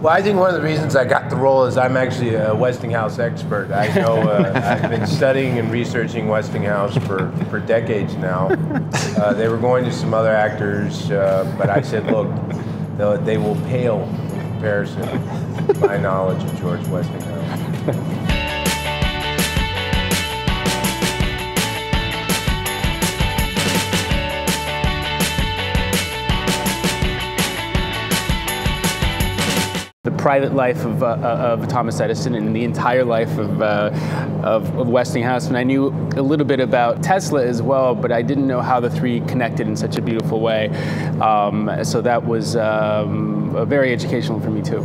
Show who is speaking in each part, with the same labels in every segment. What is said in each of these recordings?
Speaker 1: Well, I think one of the reasons I got the role is I'm actually a Westinghouse expert. I know I've been studying and researching Westinghouse for decades now. They were going to some other actors, but I said, look, they will pale in comparison to my knowledge of George Westinghouse.
Speaker 2: The private life of Thomas Edison and the entire life of Westinghouse. And I knew a little bit about Tesla as well, but I didn't know how the three connected in such a beautiful way. So that was very educational for me too.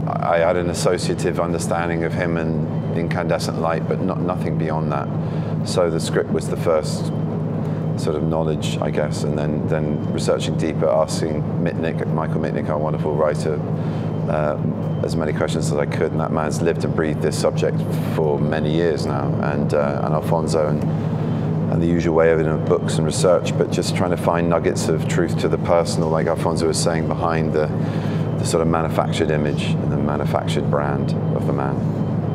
Speaker 3: I had an associative understanding of him and incandescent light, but nothing beyond that. So the script was the first sort of knowledge, I guess, and then researching deeper, asking Michael Mitnick, our wonderful writer, as many questions as I could, and that man's lived and breathed this subject for many years now, and Alfonso, and the usual way of it in books and research, but just trying to find nuggets of truth to the personal, like Alfonso was saying, behind the sort of manufactured image and the manufactured brand of the man.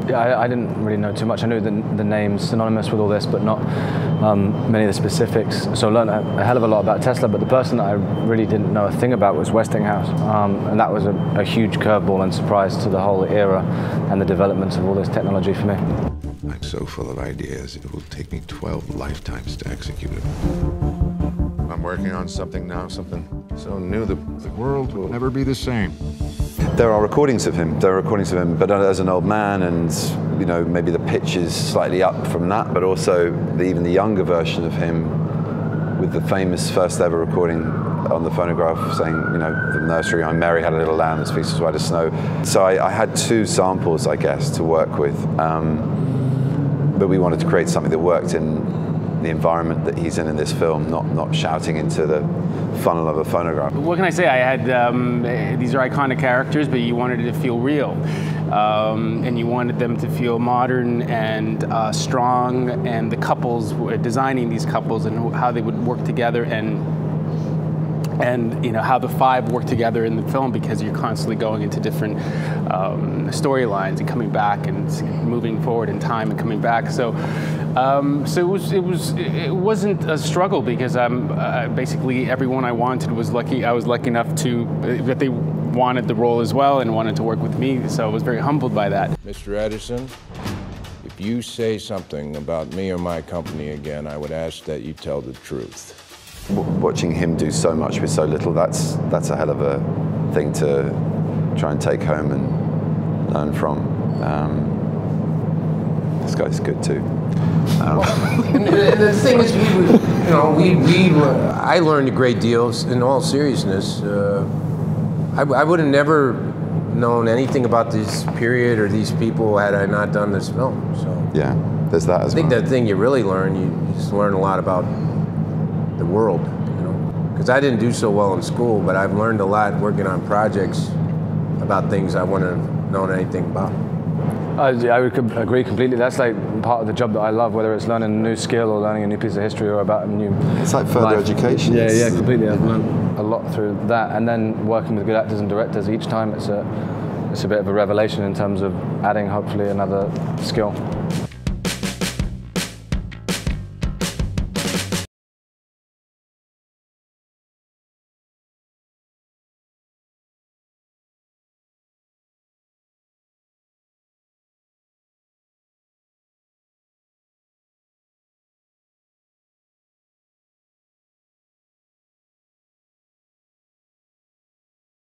Speaker 4: Yeah, I didn't really know too much. I knew the names synonymous with all this, but not many of the specifics. So I learned a hell of a lot about Tesla, but the person that I really didn't know a thing about was Westinghouse. And that was a huge curveball and surprise to the whole era and the developments of all this technology for me.
Speaker 5: I'm so full of ideas, it will take me 12 lifetimes to execute it. I'm working on something now, something so new that the world will never be the same.
Speaker 3: There are recordings of him, but as an old man, and you know, maybe the pitch is slightly up from that, but also even the younger version of him with the famous first ever recording on the phonograph saying, you know, the nursery, I'm Mary had a little lamb that speaks as white as snow. So I had two samples, I guess, to work with, but we wanted to create something that worked in the environment that he's in this film, not shouting into the funnel of a phonograph.
Speaker 2: What can I say? I had, these are iconic characters, but you wanted it to feel real. And you wanted them to feel modern and strong, and the couples, designing these couples and how they would work together, and you know, how the five work together in the film, because you're constantly going into different storylines and coming back and moving forward in time and coming back. So it wasn't a struggle, because basically everyone I wanted was lucky. I was lucky enough that they wanted the role as well and wanted to work with me. So I was very humbled by that.
Speaker 6: Mr. Edison, if you say something about me or my company again, I would ask that you tell the truth.
Speaker 3: Watching him do so much with so little, that's a hell of a thing to try and take home and learn from. This guy's good too.
Speaker 1: And the thing is, I learned a great deal. In all seriousness, I would have never known anything about this period or these people had I not done this film. So
Speaker 3: yeah, there's that as well.
Speaker 1: I think the thing you really learn, you just learn a lot about the world, you know. Because I didn't do so well in school, but I've learned a lot working on projects about things I wouldn't have known anything about.
Speaker 4: I would agree completely. That's like part of the job that I love, whether it's learning a new skill or learning a new piece of history or about a new
Speaker 3: It's like further education.
Speaker 4: Yeah, completely. I've learned a lot through that, and then working with good actors and directors each time, it's a bit of a revelation in terms of adding hopefully another skill.